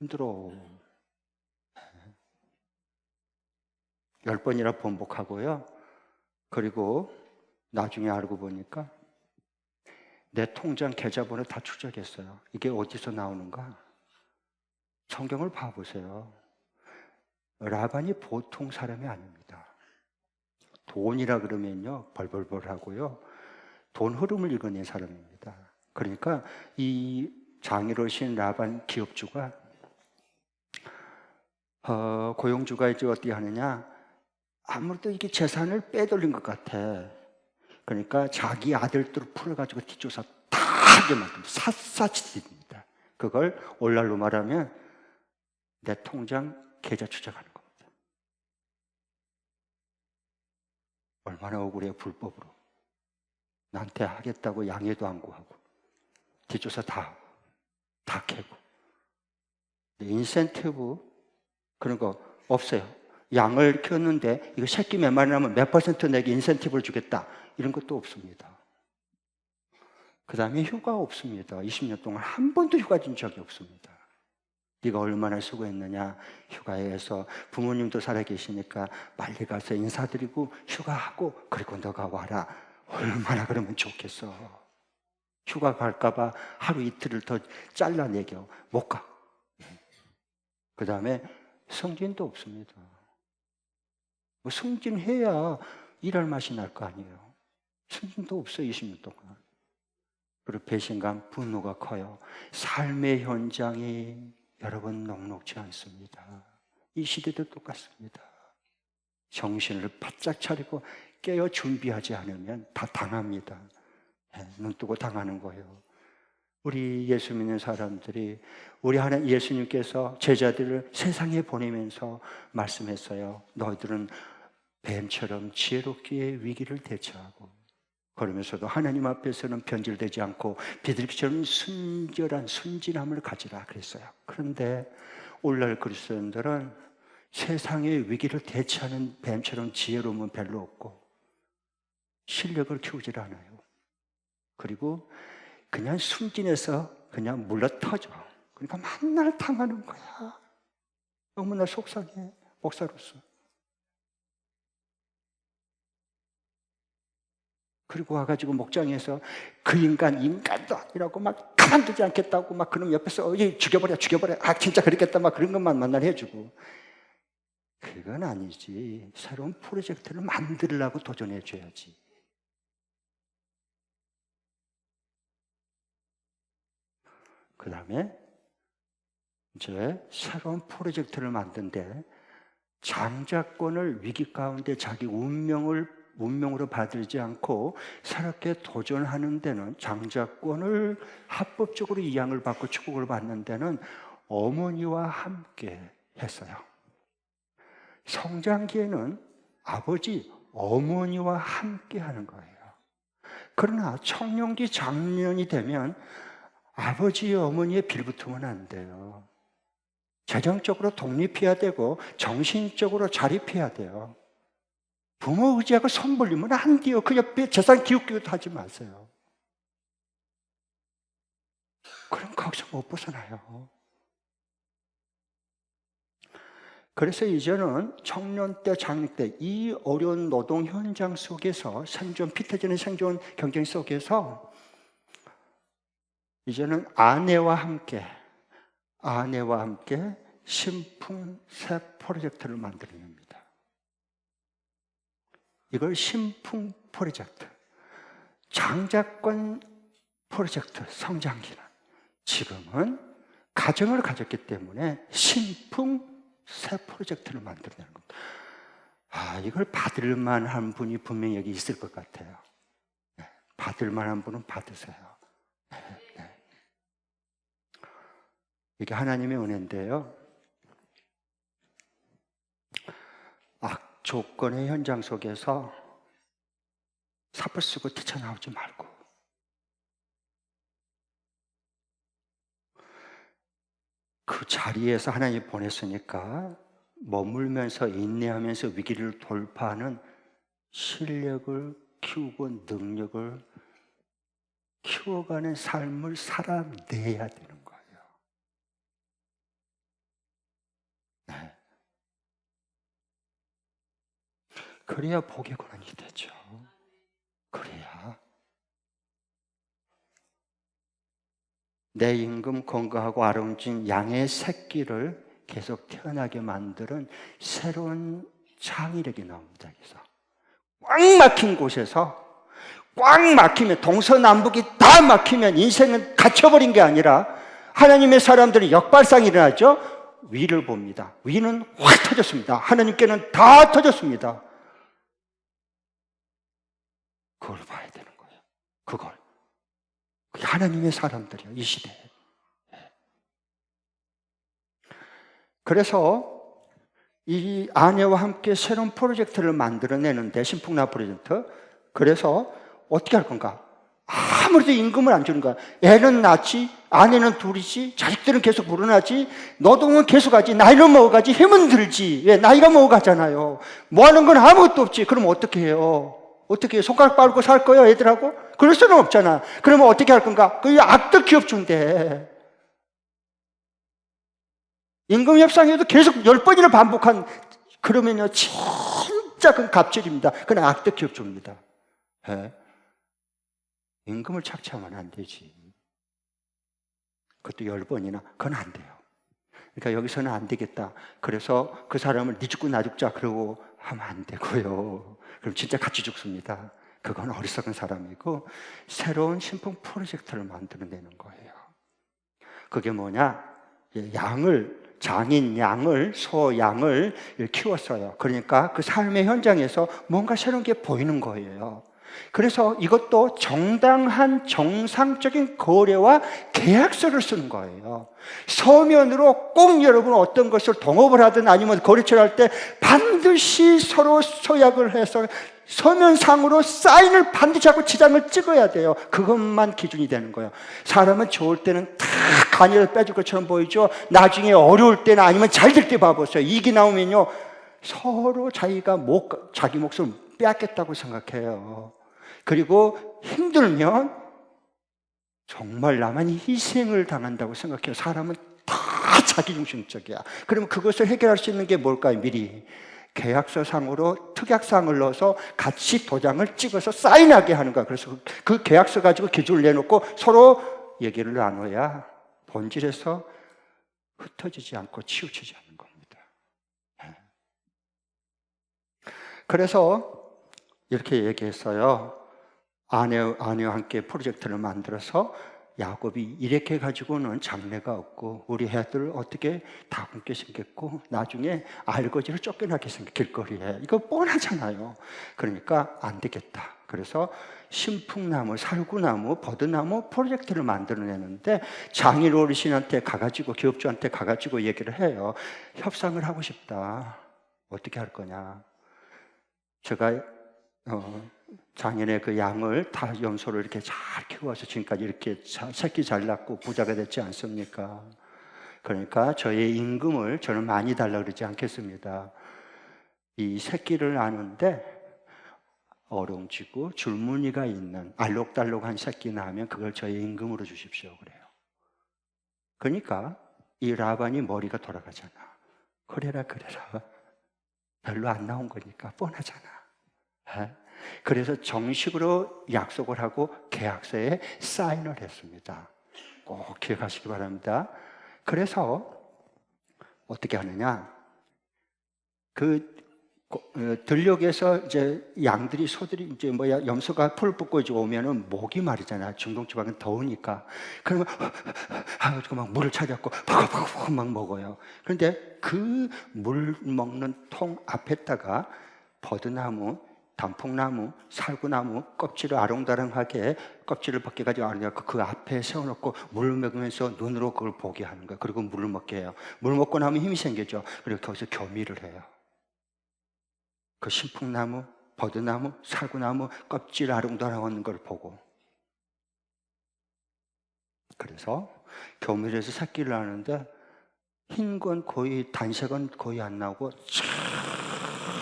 힘들어. 10번이나 번복하고요. 그리고 나중에 알고 보니까 내 통장 계좌번호 다 추적했어요. 이게 어디서 나오는가? 성경을 봐보세요. 라반이 보통 사람이 아닙니다. 돈이라 그러면요, 벌벌벌 하고요. 돈 흐름을 읽어낸 사람입니다. 그러니까 이 장애로우신 라반 기업주가 고용주가 이제 어떻게 하느냐, 아무래도 이게 재산을 빼돌린 것 같아. 그러니까 자기 아들들을 풀어가지고 뒷조사 다 하게 만듭니다. 샅샅이 듭니다. 그걸 오늘날로 말하면 내 통장 계좌 추적하는 겁니다. 얼마나 억울해요, 불법으로. 나한테 하겠다고 양해도 안 구하고 뒷조사 다 캐고. 인센티브 그런 거 없어요. 양을 키웠는데 이거 새끼 몇 마리 나면 몇 % 내게 인센티브를 주겠다, 이런 것도 없습니다. 그 다음에 휴가 없습니다. 20년 동안 한 번도 휴가 준 적이 없습니다. 네가 얼마나 수고했느냐, 휴가에서 부모님도 살아계시니까 빨리 가서 인사드리고 휴가하고 그리고 너가 와라. 얼마나 그러면 좋겠어. 휴가 갈까봐 하루 이틀을 더 잘라내겨 못 가. 그 다음에 승진도 없습니다. 뭐 승진해야 일할 맛이 날 거 아니에요. 승진도 없어요, 20년 동안. 그리고 배신감, 분노가 커요. 삶의 현장이 여러분 녹록지 않습니다. 이 시대도 똑같습니다. 정신을 바짝 차리고 깨어 준비하지 않으면 다 당합니다. 눈 뜨고 당하는 거예요. 우리 예수 믿는 사람들이, 우리 하나님 예수님께서 제자들을 세상에 보내면서 말씀했어요. 너희들은 뱀처럼 지혜롭게 위기를 대처하고, 그러면서도 하나님 앞에서는 변질되지 않고 비둘기처럼 순결한 순진함을 가지라 그랬어요. 그런데 오늘날 그리스도인들은 세상의 위기를 대처하는 뱀처럼 지혜로움은 별로 없고 실력을 키우질 않아요. 그리고 그냥 순진해서 그냥 물러터져. 그러니까 맨날 당하는 거야. 너무나 속상해, 목사로서. 그리고 와가지고 목장에서 그 인간도 아니라고 막 가만두지 않겠다고 막 그럼 옆에서 죽여버려 아 진짜 그렇겠다 막 그런 것만 만날 해주고. 그건 아니지. 새로운 프로젝트를 만들려고 도전해 줘야지. 그 다음에 이제 새로운 프로젝트를 만든데 장자권을 위기 가운데 자기 운명으로 받들지 않고 새롭게 도전하는 데는, 장자권을 합법적으로 이양을 받고 축복을 받는 데는 어머니와 함께 했어요. 성장기에는 아버지, 어머니와 함께 하는 거예요. 그러나 청년기 장년이 되면 아버지, 어머니의 빌붙으면 안 돼요. 재정적으로 독립해야 되고 정신적으로 자립해야 돼요. 부모 의지하고 손 벌리면 안 돼요. 그 옆에 재산 기웃기웃 하지 마세요. 그럼 거기서 못 벗어나요. 그래서 이제는 청년 때, 장년 때 이 어려운 노동 현장 속에서 생존, 피 터지는 생존 경쟁 속에서 이제는 아내와 함께 신풍 새 프로젝트를 만들어냅니다. 이걸 신풍 프로젝트, 장자권 프로젝트, 성장기는 지금은 가정을 가졌기 때문에 신풍 새 프로젝트를 만들어내는 겁니다. 이걸 받을 만한 분이 분명히 여기 있을 것 같아요. 받을 만한 분은 받으세요. 이게 하나님의 은혜인데요. 악조건의 현장 속에서 삽을 쓰고 뛰쳐나오지 말고, 그 자리에서 하나님이 보냈으니까 머물면서 인내하면서 위기를 돌파하는 실력을 키우고 능력을 키워가는 삶을 살아내야 되는 거예요. 네. 그래야 복의 권한이 되죠. 그래야 내 임금 건강하고 아름진 양의 새끼를 계속 태어나게 만드는 새로운 창의력이 나옵니다. 그래서 꽉 막힌 곳에서 꽉 막히면 동서남북이 다 막히면 인생은 갇혀버린 게 아니라 하나님의 사람들은 역발상이 일어나죠. 위를 봅니다. 위는 확 터졌습니다. 하나님께는 다 터졌습니다. 그걸 봐야 되는 거예요. 그걸. 그게 하나님의 사람들이에요. 이 시대에. 그래서 이 아내와 함께 새로운 프로젝트를 만들어내는데, 신풍나 프로젝트. 그래서 어떻게 할 건가? 아무래도 임금을 안 주는 거야. 애는 낳지, 아내는 둘이지, 자식들은 계속 불어나지, 노동은 계속 하지, 나이를 먹어가지, 힘은 들지. 왜? 나이가 먹어가잖아요. 뭐 하는 건 아무것도 없지. 그럼 어떻게 해요? 어떻게 해요? 손가락 빨고 살 거예요, 애들하고? 그럴 수는 없잖아. 그러면 어떻게 할 건가? 그 악덕 기업주인데. 임금 협상에도 계속 10번이나 반복한, 그러면요, 진짜 그건 갑질입니다. 그건 악덕 기업주입니다. 네. 임금을 착취하면 안 되지. 그것도 10번이나. 그건 안 돼요. 그러니까 여기서는 안 되겠다. 그래서 그 사람을 네 죽고 나 죽자 그러고 하면 안 되고요. 그럼 진짜 같이 죽습니다. 그건 어리석은 사람이고 새로운 신풍 프로젝트를 만들어내는 거예요. 그게 뭐냐? 양을, 장인 양을, 소 양을 키웠어요. 그러니까 그 삶의 현장에서 뭔가 새로운 게 보이는 거예요. 그래서 이것도 정당한 정상적인 거래와 계약서를 쓰는 거예요. 서면으로 꼭 여러분 어떤 것을 동업을 하든 아니면 거래처를 할 때 반드시 서로 서약을 해서 서면상으로 사인을 반드시 하고 지장을 찍어야 돼요. 그것만 기준이 되는 거예요. 사람은 좋을 때는 다 간이를 빼줄 것처럼 보이죠. 나중에 어려울 때나 아니면 잘 될 때 봐보세요. 이익이 나오면요, 서로 자기 목숨을 빼앗겠다고 생각해요. 그리고 힘들면 정말 나만 희생을 당한다고 생각해요. 사람은 다 자기중심적이야. 그러면 그것을 해결할 수 있는 게 뭘까요? 미리 계약서 상으로 특약상을 넣어서 같이 도장을 찍어서 사인하게 하는 거야. 그래서 그 계약서 가지고 기준을 내놓고 서로 얘기를 나눠야 본질에서 흩어지지 않고 치우치지 않는 겁니다. 그래서 이렇게 얘기했어요. 아내와 함께 프로젝트를 만들어서 야곱이 이렇게 해가지고는 장래가 없고 우리 애들 어떻게 다 굶게 생겼고 나중에 알거지로 쫓겨나게 생길 길거리에. 이거 뻔하잖아요. 그러니까 안 되겠다. 그래서 신풍나무, 살구나무, 버드나무 프로젝트를 만들어내는데 장인 어르신한테 가가지고, 기업주한테 가가지고 얘기를 해요. 협상을 하고 싶다. 어떻게 할 거냐. 제가 장인의 그 양을 다 염소를 이렇게 잘 키워서 지금까지 이렇게 새끼 잘 낳고 부자가 됐지 않습니까? 그러니까 저의 임금을 저는 많이 달라고 그러지 않겠습니다. 이 새끼를 낳는데 어롱지고 줄무늬가 있는 알록달록한 새끼 낳으면 그걸 저의 임금으로 주십시오 그래요. 그러니까 이 라반이 머리가 돌아가잖아. 그래라 별로 안 나온 거니까 뻔하잖아. 그래서 정식으로 약속을 하고 계약서에 사인을 했습니다. 꼭 기억하시기 바랍니다. 그래서 어떻게 하느냐? 들녘에서 이제 양들이, 소들이 이제 염소가 풀 붓고 이제 오면은 목이 마르잖아. 중동 지방은 더우니까. 그러면 막 물을 찾았고 팍팍팍 막 먹어요. 그런데 그 물 먹는 통 앞에다가 버드나무, 단풍나무, 살구나무 껍질을 아롱다롱하게 껍질을 벗겨가지고 그 앞에 세워놓고 물을 먹으면서 눈으로 그걸 보게 하는 거예요. 그리고 물을 먹게 해요. 물 먹고 나면 힘이 생기죠. 그리고 거기서 교미를 해요. 그 신풍나무, 버드나무, 살구나무 껍질 아롱다롱한 걸 보고. 그래서 교미를 해서 새끼를 하는데 흰 건 거의, 단색은 거의 안 나오고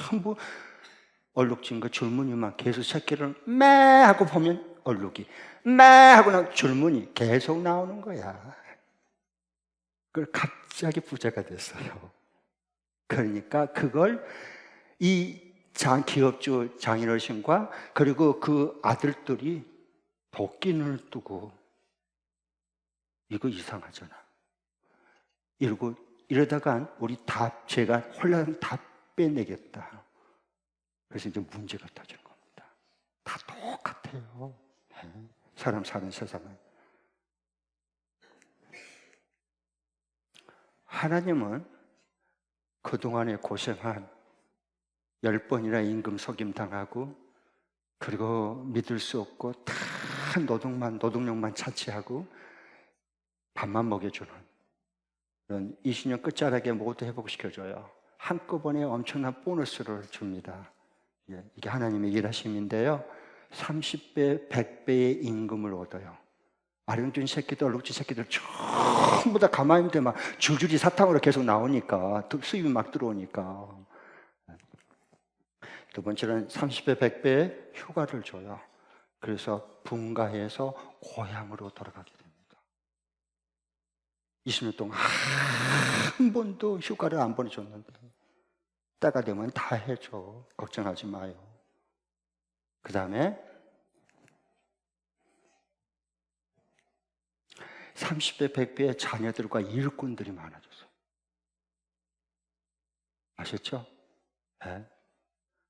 전부 얼룩진 거, 줄무늬만 계속 새끼를 매 하고 보면 얼룩이, 매 하고 나면 줄무늬 계속 나오는 거야. 그걸 갑자기 부자가 됐어요. 그러니까 그걸 이 기업주 장인어른과 그리고 그 아들들이 도끼를 두고, 이거 이상하잖아. 이러다가 우리 제가 홀랑 다 빼내겠다. 그래서 이제 문제가 터진 겁니다. 다 똑같아요. 사람 사는 세상은. 하나님은 그동안에 고생한 10번이나 임금 속임 당하고, 그리고 믿을 수 없고 다 노동력만 차치하고 밥만 먹여주는 그런 20년 끝자락에 모두 회복시켜줘요. 한꺼번에 엄청난 보너스를 줍니다. 이게 하나님의 일하심인데요. 30배, 100배의 임금을 얻어요. 아령준 새끼들, 얼룩진 새끼들 전부 다 가만히 있는데 막 줄줄이 사탕으로 계속 나오니까, 수입이 막 들어오니까. 두 번째는 30배, 100배의 휴가를 줘요. 그래서 분가해서 고향으로 돌아가게 됩니다. 20년 동안 한 번도 휴가를 안 보내줬는데 때가 되면 다 해줘. 걱정하지 마요. 그 다음에 30배, 100배의 자녀들과 일꾼들이 많아졌어요. 아셨죠? 네.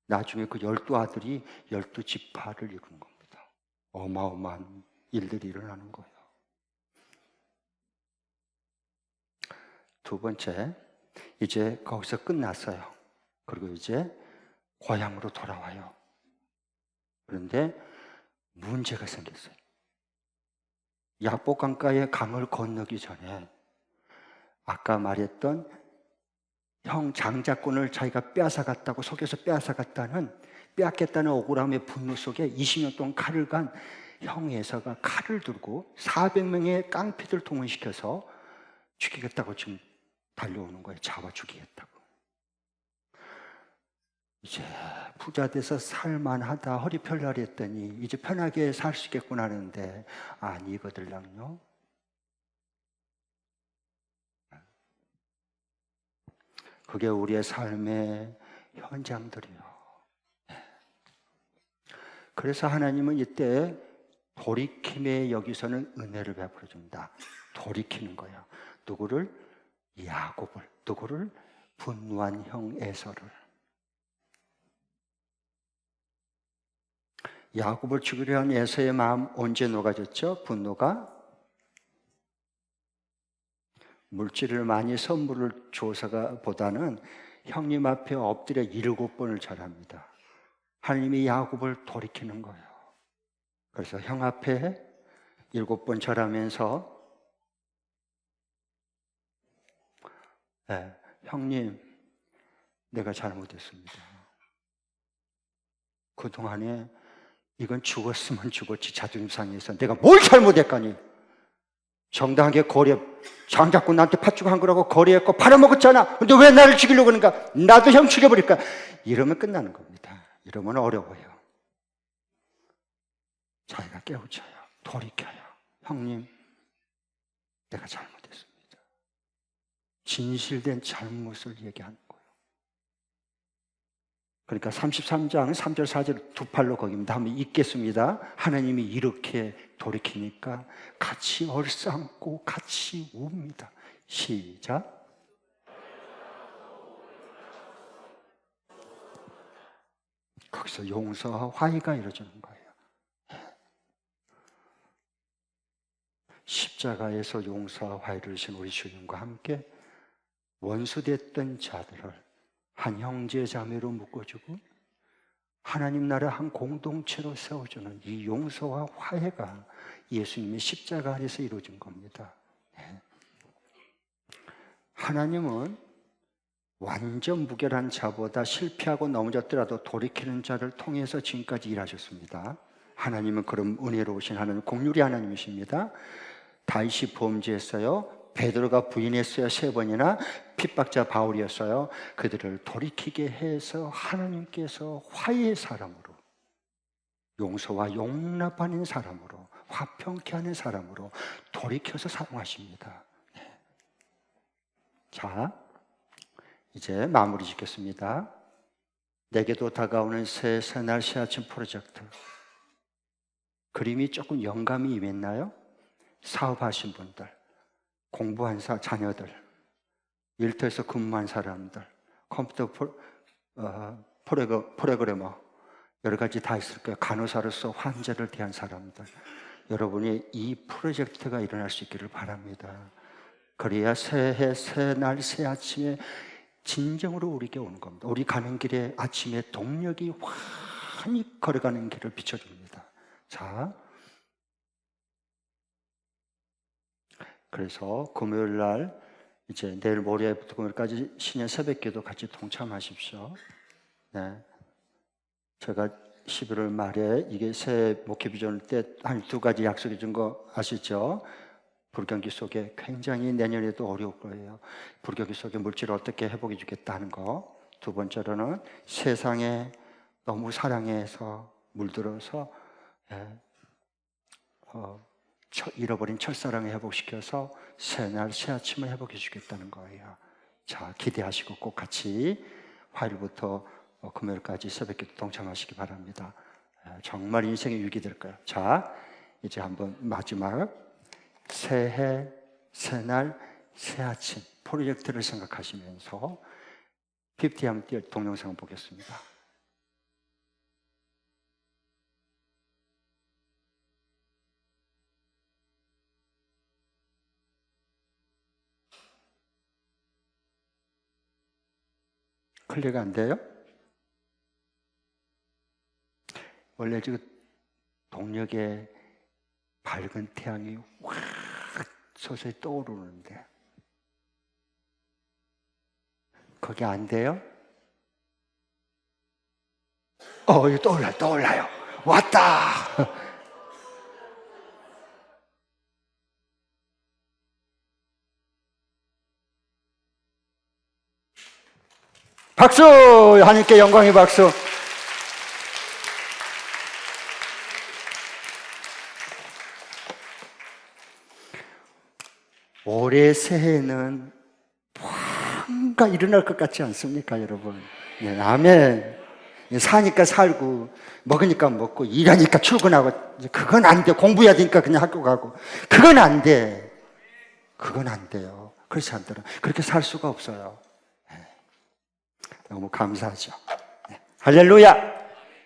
나중에 그 12아들이 12지파를 이루는 겁니다. 어마어마한 일들이 일어나는 거예요. 두 번째, 이제 거기서 끝났어요. 그리고 이제 고향으로 돌아와요. 그런데 문제가 생겼어요. 야복강가의 강을 건너기 전에 아까 말했던 형 장자권을 자기가 빼앗아갔다고, 속여서 빼앗겠다는 억울함의 분노 속에 20년 동안 칼을 간 형 에서가 칼을 들고 400명의 깡패들 동원시켜서 죽이겠다고 지금 달려오는 거예요. 잡아 죽이겠다고. 이제 부자 돼서 살만하다, 허리 펴려고 했더니 이제 편하게 살 수 있겠구나 하는데 아니거들랑요. 그게 우리의 삶의 현장들이요. 그래서 하나님은 이때 돌이킴에 여기서는 은혜를 베풀어 줍니다. 돌이키는 거예요. 누구를? 야곱을. 누구를? 분노한 형 에서를. 야곱을 죽이려 한 에서의 마음 언제 녹아졌죠? 분노가 물질을 많이 선물을 줘서가 보다는 형님 앞에 엎드려 7번을 절합니다. 하나님이 야곱을 돌이키는 거예요. 그래서 형 앞에 7번 절하면서 형님, 내가 잘못했습니다. 그동안에 이건 죽었으면 죽었지, 자존심 상해서 내가 뭘 잘못했까니. 정당하게 장자권 나한테 팥죽 한 거라고 거래했고 팔아먹었잖아. 근데 왜 나를 죽이려고 그러는가? 나도 형 죽여버릴까? 이러면 끝나는 겁니다. 이러면 어려워요. 자기가 깨우쳐요. 돌이켜요. 형님, 내가 잘못했습니다. 진실된 잘못을 얘기하는 거예요. 그러니까 33장 3절 4절 두 팔로 거깁니다. 한번 읽겠습니다. 하나님이 이렇게 돌이키니까 같이 얼싸안고 같이 웁니다. 시작. 거기서 용서와 화해가 이루어지는 거예요. 십자가에서 용서와 화해를 주신 우리 주님과 함께 원수됐던 자들을 한 형제 자매로 묶어주고 하나님 나라 한 공동체로 세워주는 이 용서와 화해가 예수님의 십자가 안에서 이루어진 겁니다. 하나님은 완전 무결한 자보다 실패하고 넘어졌더라도 돌이키는 자를 통해서 지금까지 일하셨습니다. 하나님은 그런 은혜로우신 하나님, 공률의 하나님이십니다. 다윗이 범죄했어요. 베드로가 부인했어야 3번이나 핍박자 바울이었어요. 그들을 돌이키게 해서 하나님께서 화해의 사람으로, 용서와 용납하는 사람으로, 화평케 하는 사람으로 돌이켜서 사용하십니다. 자, 이제 마무리 짓겠습니다. 내게도 다가오는 새 새날 새 아침 프로젝트. 그림이 조금 영감이 임했나요? 사업하신 분들, 공부한 자녀들, 일터에서 근무한 사람들, 컴퓨터 프로그래머, 여러 가지 다 있을 거예요. 간호사로서 환자를 대한 사람들. 여러분이 이 프로젝트가 일어날 수 있기를 바랍니다. 그래야 새해, 새날, 새 아침에 진정으로 우리에게 오는 겁니다. 우리 가는 길에 아침에 동력이 환히 걸어가는 길을 비춰줍니다. 자, 그래서 금요일 날, 이제 내일 모레부터 금요일까지 신년 새벽기도 같이 동참하십시오. 네. 제가 11월 말에 이게 새해 목회 비전 때 한 2가지 약속해 준 거 아시죠? 불경기 속에 굉장히 내년에도 어려울 거예요. 불경기 속에 물질을 어떻게 회복해 주겠다는 거. 2번째로는 세상에 너무 사랑해서 물들어서 잃어버린 첫사랑을 회복시켜서 새날 새 아침을 회복해 주겠다는 거예요. 자, 기대하시고 꼭 같이 화요일부터 금요일까지 새벽기도 동참하시기 바랍니다. 정말 인생의 유익이 될 거예요. 자, 이제 한번 마지막 새해, 새날, 새아침 프로젝트를 생각하시면서 50 함께 동영상을 보겠습니다. 클릭 안 돼요? 원래 지금 동력의 밝은 태양이 확 서서히 떠오르는데 그게 안 돼요? 이거 떠올라요. 왔다! 박수! 하나님께 영광의 박수! 올해 새해는 뭔가 일어날 것 같지 않습니까, 여러분? 네, 아멘. 사니까 살고, 먹으니까 먹고, 일하니까 출근하고, 그건 안 돼. 공부해야 되니까 그냥 학교 가고. 그건 안 돼. 그건 안 돼요. 그렇지 않더라. 그렇게 살 수가 없어요. 네. 너무 감사하죠. 네. 할렐루야!